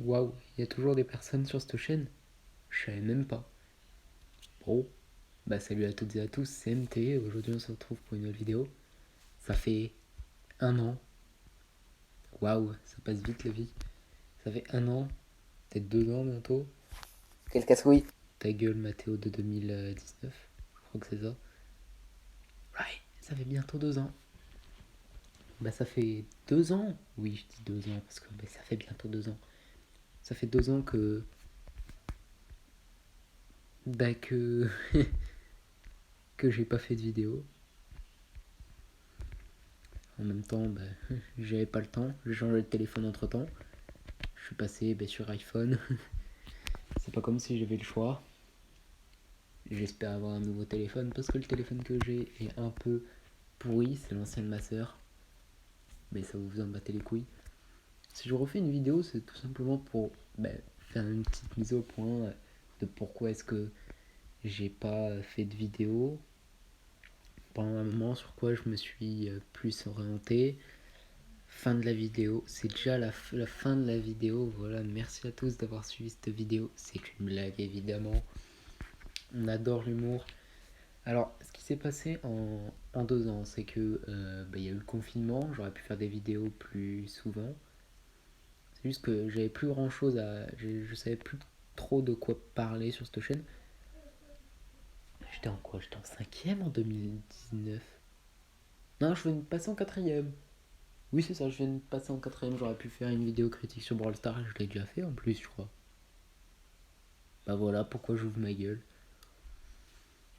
Waouh, il y a toujours des personnes sur cette chaîne? Je savais même pas. Bon, bah salut à toutes et à tous, c'est MT. Aujourd'hui on se retrouve pour une nouvelle vidéo. Ça fait un an. Waouh, ça passe vite la vie. Ça fait un an, peut-être 2 ans bientôt. Quelle casse-couille. Ta gueule Mathéo de 2019, je crois que c'est ça. Ouais, ça fait bientôt 2 ans. Bah ça fait 2 ans. Oui, je dis 2 ans parce que bah, ça fait bientôt 2 ans. Ça fait 2 ans que... Bah que... que j'ai pas fait de vidéo. En même temps, bah, j'avais pas le temps. J'ai changé de téléphone entre temps. Je suis passé sur iPhone. C'est pas comme si j'avais le choix. J'espère avoir un nouveau téléphone parce que le téléphone que j'ai est un peu pourri. C'est l'ancien de ma soeur. Mais ça vous en battez les couilles. Si je refais une vidéo, c'est tout simplement pour faire une petite mise au point de pourquoi est-ce que j'ai pas fait de vidéo pendant un moment, sur quoi je me suis plus orienté. Fin de la vidéo, c'est déjà la fin de la vidéo. Voilà, merci à tous d'avoir suivi cette vidéo. C'est une blague évidemment. On adore l'humour. Alors, ce qui s'est passé en 2 ans, c'est que y a eu le confinement. J'aurais pu faire des vidéos plus souvent. C'est juste que j'avais plus grand chose à. Je savais plus trop de quoi parler sur cette chaîne. J'étais en quoi? J'étais en cinquième en 2019. Non, je venais de passer en quatrième. Oui, c'est ça, je viens de passer en quatrième. J'aurais pu faire une vidéo critique sur Brawl Stars. Je l'ai déjà fait en plus, je crois. Bah voilà pourquoi j'ouvre ma gueule.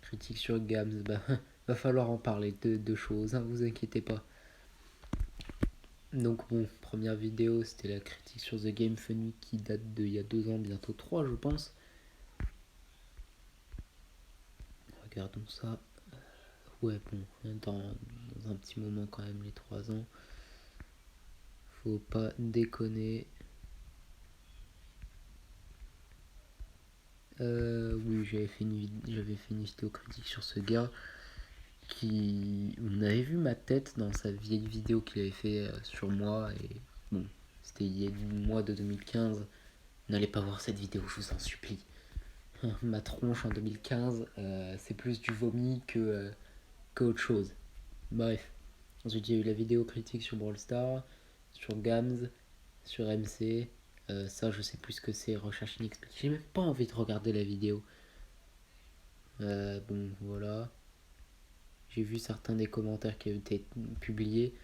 Critique sur Gams, bah va falloir en parler de choses, hein, vous inquiétez pas. Donc bon, première vidéo, c'était la critique sur The Game Funny qui date d'il y a 2 ans, bientôt 3 je pense. Regardons ça. Ouais bon, dans un petit moment quand même les 3 ans. Faut pas déconner. Oui, j'avais fait une vidéo critique sur ce gars qui... On avait vu ma tête dans sa vieille vidéo qu'il avait fait sur moi. Et bon, c'était il y a du mois de 2015. N'allez pas voir cette vidéo, je vous en supplie. Ma tronche en 2015, c'est plus du vomi qu'autre chose. Bref. Ensuite, il y a eu la vidéo critique sur Brawl Stars, sur Gams, sur MC. Ça, je sais plus ce que c'est, recherche inexpliquée. J'ai même pas envie de regarder la vidéo. Bon, voilà. J'ai vu certains des commentaires qui avaient été publiés,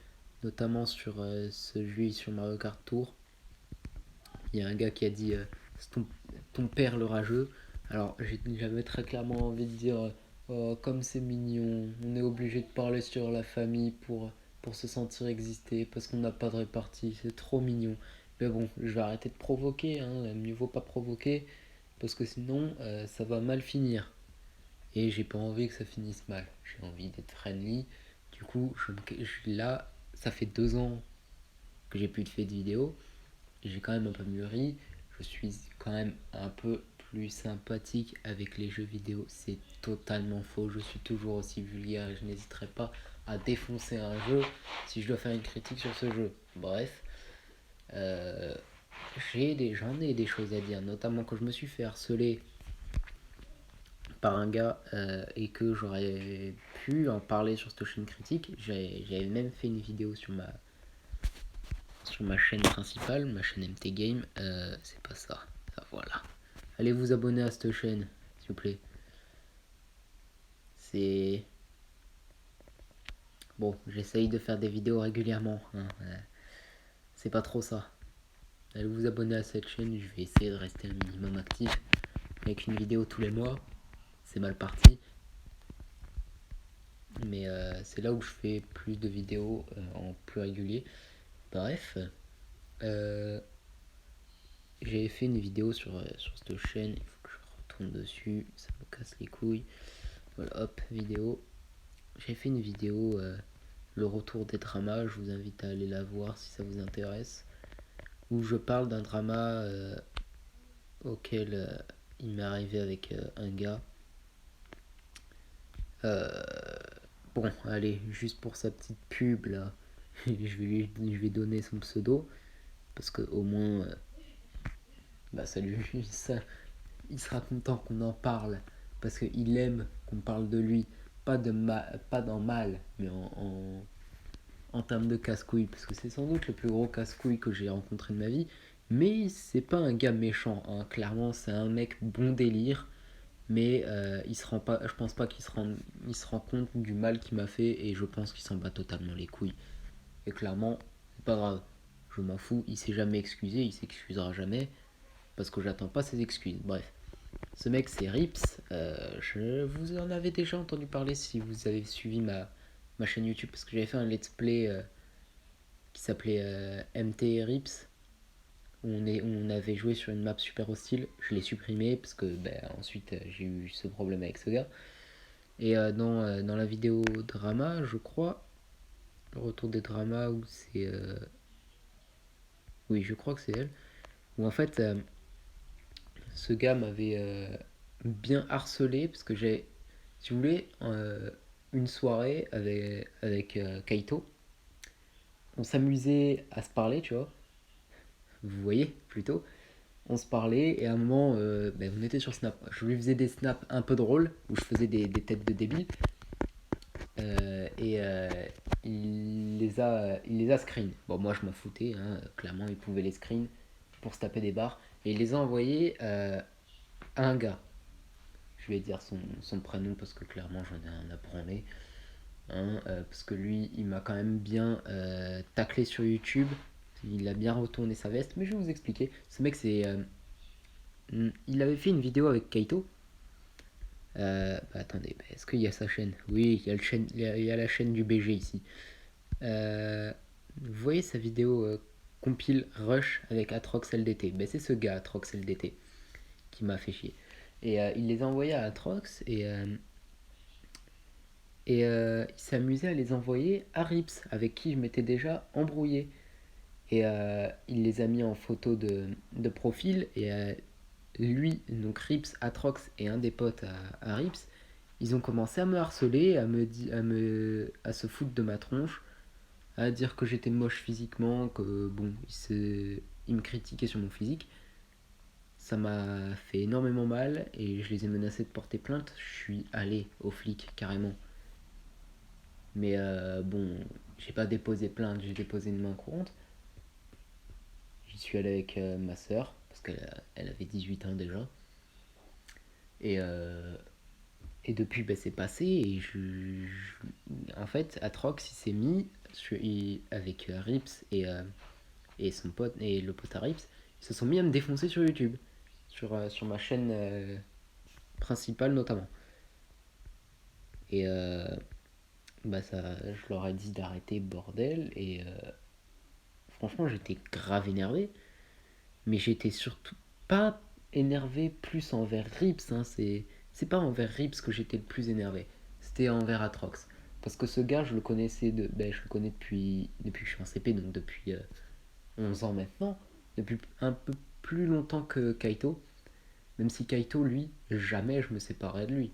notamment sur ce jeu sur Mario Kart Tour. Il y a un gars qui a dit c'est ton père le rageux. Alors j'avais très clairement envie de dire oh, comme c'est mignon, on est obligé de parler sur la famille pour se sentir exister parce qu'on n'a pas de répartie, c'est trop mignon. Mais bon, je vais arrêter de provoquer, hein, mieux vaut pas provoquer parce que sinon ça va mal finir. Et j'ai pas envie que ça finisse mal. J'ai envie d'être friendly. Du coup, là, ça fait 2 ans que j'ai plus fait de vidéo. J'ai quand même un peu mûri. Je suis quand même un peu plus sympathique avec les jeux vidéo. C'est totalement faux. Je suis toujours aussi vulgaire et je n'hésiterai pas à défoncer un jeu si je dois faire une critique sur ce jeu. Bref, euh, j'en ai des choses à dire, notamment quand je me suis fait harceler par un gars et que j'aurais pu en parler sur cette chaîne critique. J'avais même fait une vidéo sur ma chaîne principale, ma chaîne MT Game. C'est pas ça. Ça, voilà. Allez vous abonner à cette chaîne, s'il vous plaît. C'est... Bon, j'essaye de faire des vidéos régulièrement. Hein. C'est pas trop ça. Allez vous abonner à cette chaîne. Je vais essayer de rester un minimum actif. Avec une vidéo tous les mois. C'est mal parti. Mais c'est là où je fais plus de vidéos en plus régulier. Bref, j'ai fait une vidéo sur cette chaîne. Il faut que je retourne dessus. Ça me casse les couilles. Voilà, hop, vidéo. J'ai fait une vidéo, le retour des dramas. Je vous invite à aller la voir si ça vous intéresse. Où je parle d'un drama auquel il m'est arrivé avec un gars. Euh, bon, allez, juste pour sa petite pub là, je vais donner son pseudo. Parce que au moins bah salut, ça, il sera content qu'on en parle parce qu'il aime qu'on parle de lui, pas dans mal, mais en termes de casse-couille, parce que c'est sans doute le plus gros casse-couille que j'ai rencontré de ma vie. Mais c'est pas un gars méchant, hein. Clairement, c'est un mec bon délire, mais il se rend pas, je pense pas il se rend compte du mal qu'il m'a fait, et je pense qu'il s'en bat totalement les couilles. Et clairement, c'est pas grave, je m'en fous, il s'est jamais excusé, il s'excusera jamais, parce que j'attends pas ses excuses. Bref, ce mec c'est Rips, je vous en avez déjà entendu parler si vous avez suivi ma chaîne YouTube, parce que j'avais fait un let's play qui s'appelait MT Rips, où on avait joué sur une map super hostile. Je l'ai supprimé parce que ensuite j'ai eu ce problème avec ce gars. Et dans la vidéo drama, je crois, le retour des dramas, où c'est. Oui, je crois que c'est elle. Où en fait, ce gars m'avait bien harcelé parce que j'ai, si vous voulez, une soirée avec Kaito. On s'amusait à se parler, tu vois. Vous voyez plutôt. On se parlait et à un moment, on était sur Snap. Je lui faisais des snaps un peu drôles où je faisais des têtes de débile et il les a screen. Bon, moi je m'en foutais, hein, clairement, il pouvait les screen pour se taper des barres et il les a envoyés à un gars. Je vais dire son prénom parce que clairement j'en ai un à branler. Hein, parce que lui, il m'a quand même bien taclé sur YouTube. Il a bien retourné sa veste, mais je vais vous expliquer. Ce mec, il avait fait une vidéo avec Kaito. Attendez, est-ce qu'il y a sa chaîne? Oui, il y a la chaîne du BG ici. Vous voyez sa vidéo compile Rush avec Atrox LDT. C'est ce gars, Atrox LDT, qui m'a fait chier. Et il les a envoyés à Atrox et il s'est amusé à les envoyer à Rips, avec qui je m'étais déjà embrouillé. Et il les a mis en photo de profil et lui, donc Rips, Atrox et un des potes à Rips, ils ont commencé à me harceler, à se foutre de ma tronche, à dire que j'étais moche physiquement, que bon, ils me critiquaient sur mon physique. Ça m'a fait énormément mal et je les ai menacés de porter plainte. Je suis allé aux flics carrément. Mais bon, j'ai pas déposé plainte, j'ai déposé une main courante. J'y suis allé avec ma soeur, parce qu'elle avait 18 ans déjà. Et Et depuis, c'est passé. Et en fait, Atrox, il s'est mis avec Rips et son pote, et le pote à Rips, ils se sont mis à me défoncer sur YouTube. Sur ma chaîne principale, notamment. Et je leur ai dit d'arrêter, bordel. Et franchement, j'étais grave énervé. Mais j'étais surtout pas énervé plus envers Rips. Hein, c'est pas envers Rips que j'étais le plus énervé. C'était envers Atrox. Parce que ce gars, je le connaissais je le connais depuis que je suis en CP, donc depuis 11 ans maintenant. Depuis un peu plus longtemps que Kaito. Même si Kaito, lui, jamais je me séparerai de lui.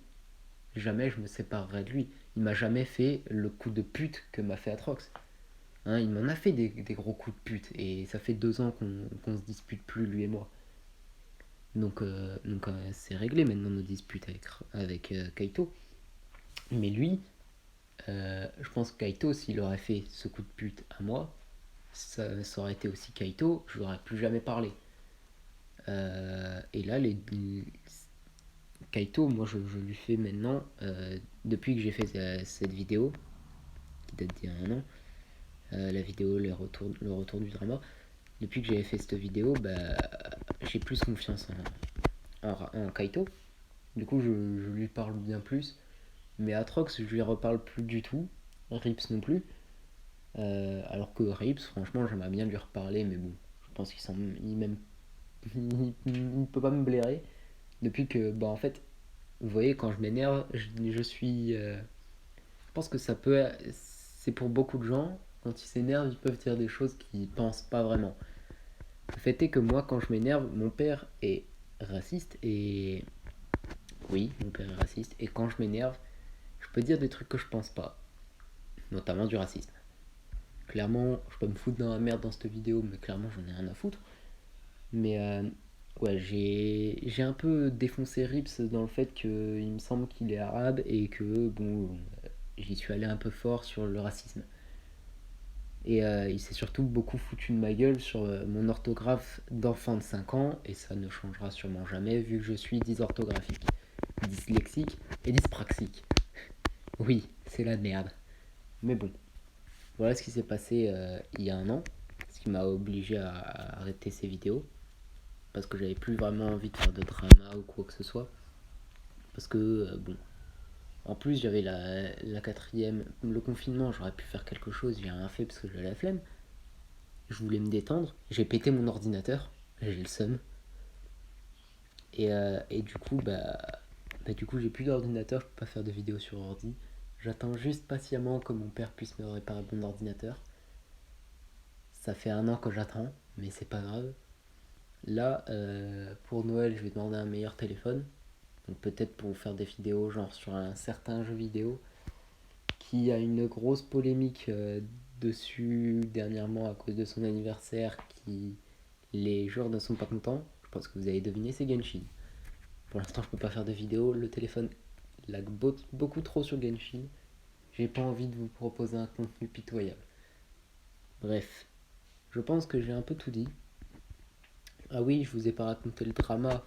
Jamais je me séparerai de lui. Il m'a jamais fait le coup de pute que m'a fait Atrox. Hein, il m'en a fait des gros coups de pute. Et ça fait 2 ans qu'on se dispute plus, lui et moi. Donc c'est réglé maintenant nos disputes avec Kaito. Mais lui, je pense que Kaito, s'il aurait fait ce coup de pute à moi, ça aurait été aussi Kaito, je l'aurais plus jamais parlé. Et là, Kaito, moi je lui fais maintenant, depuis que j'ai fait cette vidéo, qui date d'il y a un an, la vidéo le retour du drama, depuis que j'avais fait cette vidéo, j'ai plus confiance en Kaito. Du coup, je lui parle bien plus. Mais Atrox, je lui reparle plus du tout. Rips non plus. Alors que Rips, franchement, j'aimerais bien lui reparler, mais bon, je pense il peut pas me blairer. Depuis que, en fait, vous voyez, quand je m'énerve, je suis. Je pense que ça peut. C'est pour beaucoup de gens, quand ils s'énervent, ils peuvent dire des choses qu'ils pensent pas vraiment. Le fait est que moi, quand je m'énerve, mon père est raciste et. Oui, mon père est raciste. Et quand je m'énerve, je peux dire des trucs que je pense pas, notamment du racisme. Clairement, je peux me foutre dans la merde dans cette vidéo, mais clairement, j'en ai rien à foutre. Mais Ouais, j'ai un peu défoncé Rips dans le fait qu'il me semble qu'il est arabe et que, bon, j'y suis allé un peu fort sur le racisme. Et il s'est surtout beaucoup foutu de ma gueule sur mon orthographe d'enfant de 5 ans, et ça ne changera sûrement jamais vu que je suis dysorthographique, dyslexique et dyspraxique. Oui, c'est la merde. Mais bon, voilà ce qui s'est passé il y a un an, ce qui m'a obligé à arrêter ces vidéos, parce que j'avais plus vraiment envie de faire de drama ou quoi que ce soit. Parce que, bon, en plus j'avais la quatrième, le confinement, j'aurais pu faire quelque chose, j'ai rien fait parce que j'avais la flemme. Je voulais me détendre, j'ai pété mon ordinateur, j'ai le seum. Et du coup, du coup, j'ai plus d'ordinateur, je peux pas faire de vidéo sur ordi. J'attends juste patiemment que mon père puisse me réparer mon ordinateur. Ça fait un an que j'attends, mais c'est pas grave. Là, pour Noël, je vais demander un meilleur téléphone. Donc peut-être pour vous faire des vidéos, genre sur un certain jeu vidéo qui a une grosse polémique dessus dernièrement à cause de son anniversaire, qui les joueurs ne sont pas contents. Je pense que vous avez deviné, c'est Genshin. Pour l'instant, je peux pas faire de vidéo. Le téléphone lag beaucoup trop sur Genshin. J'ai pas envie de vous proposer un contenu pitoyable. Bref, je pense que j'ai un peu tout dit. Ah oui, je vous ai pas raconté le drama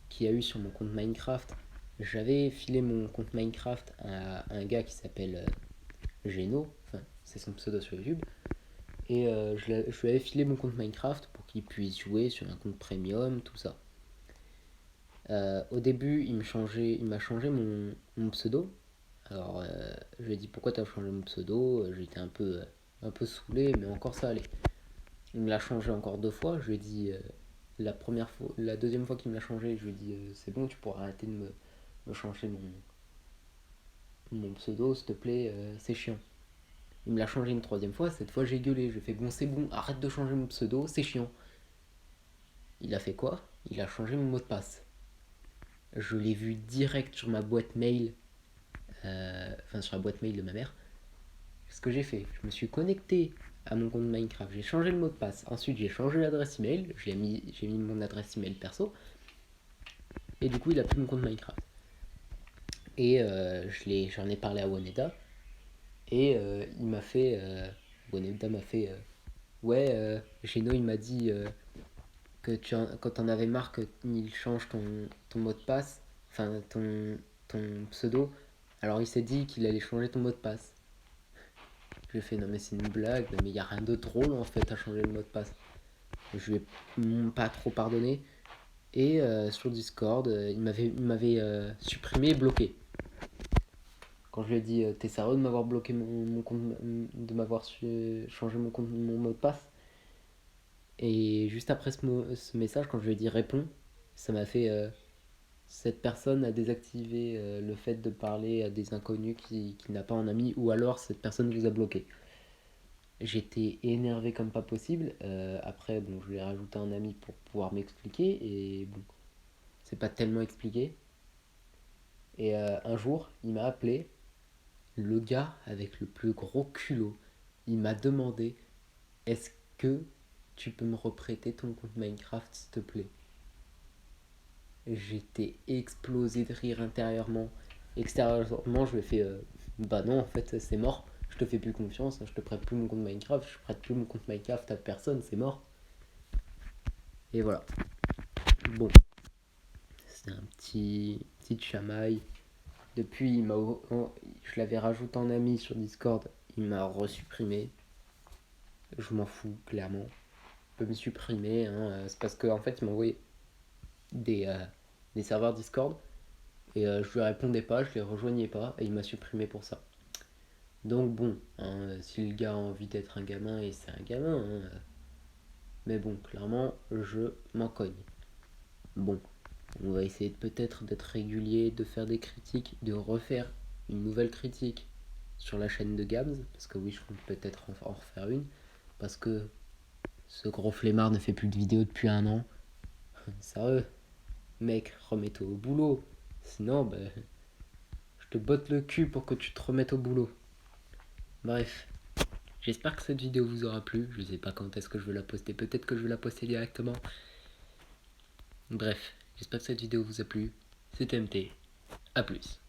qu'il y a eu sur mon compte Minecraft. J'avais filé mon compte Minecraft à un gars qui s'appelle Geno, enfin c'est son pseudo sur YouTube, et je lui avais filé mon compte Minecraft pour qu'il puisse jouer sur un compte premium, tout ça. Au début, il m'a changé mon pseudo. Alors, je lui ai dit pourquoi t'as changé mon pseudo. J'étais un peu saoulé, mais encore ça allait. Il me l'a changé encore deux fois. Je lui ai dit la deuxième fois qu'il me l'a changé, je lui ai dit c'est bon, tu pourras arrêter de me changer mon pseudo, s'il te plaît, c'est chiant. Il me l'a changé une troisième fois. Cette fois, j'ai gueulé. Je lui ai fait bon, c'est bon, arrête de changer mon pseudo, c'est chiant. Il a fait quoi? Il a changé mon mot de passe. Je l'ai vu direct sur ma boîte mail, sur la boîte mail de ma mère. Ce que j'ai fait, je me suis connecté à mon compte Minecraft, j'ai changé le mot de passe. Ensuite, j'ai changé l'adresse email, j'ai mis mon adresse email perso. Et du coup, il a plus mon compte Minecraft. Et j'en ai parlé à Waneda. Et il m'a fait. Waneda m'a fait. Ouais, Geno, il m'a dit que quand t'en avais marre qu'il change ton mot de passe, enfin ton pseudo, alors il s'est dit qu'il allait changer ton mot de passe. Je lui ai fait non mais c'est une blague, mais il n'y a rien de drôle en fait à changer le mot de passe. Je lui ai pas trop pardonné. Et sur Discord, il m'avait supprimé et bloqué. Quand je lui ai dit t'es sérieux de m'avoir bloqué mon compte, de m'avoir changé mon mot de passe. Et juste après ce message, quand je lui ai dit réponds, ça m'a fait cette personne a désactivé le fait de parler à des inconnus qui n'a pas en ami, ou alors cette personne vous a bloqué. J'étais énervé comme pas possible. Après, bon, je lui ai rajouté un ami pour pouvoir m'expliquer. Et bon, c'est pas tellement expliqué. Et un jour, il m'a appelé. Le gars avec le plus gros culot. Il m'a demandé est-ce que tu peux me reprêter ton compte Minecraft, s'il te plaît? J'étais explosé de rire intérieurement. Extérieurement, je lui ai fait bah non, en fait, c'est mort. Je te fais plus confiance. Je te prête plus mon compte Minecraft. Je prête plus mon compte Minecraft à personne. C'est mort. Et voilà. Bon, c'était un petit chamaille. Depuis, je l'avais rajouté en ami sur Discord. Il m'a resupprimé. Je m'en fous, clairement. Il peut me supprimer. Hein. C'est parce qu'en fait, il m'a envoyé des, euh, des serveurs Discord. Et je lui répondais pas, je les rejoignais pas. Et il m'a supprimé pour ça. Donc bon, hein, si le gars a envie d'être un gamin, et c'est un gamin. Hein, mais bon, clairement, je m'en cogne. Bon, on va essayer peut-être d'être régulier, de faire des critiques, de refaire une nouvelle critique sur la chaîne de Gabs, parce que oui, je compte peut-être en refaire une, parce que ce gros flemmard ne fait plus de vidéos depuis un an. Sérieux, mec, remets-toi au boulot. Sinon, je te botte le cul pour que tu te remettes au boulot. Bref, j'espère que cette vidéo vous aura plu. Je sais pas quand est-ce que je vais la poster. Peut-être que je vais la poster directement. Bref, j'espère que cette vidéo vous a plu. C'était MT. A plus.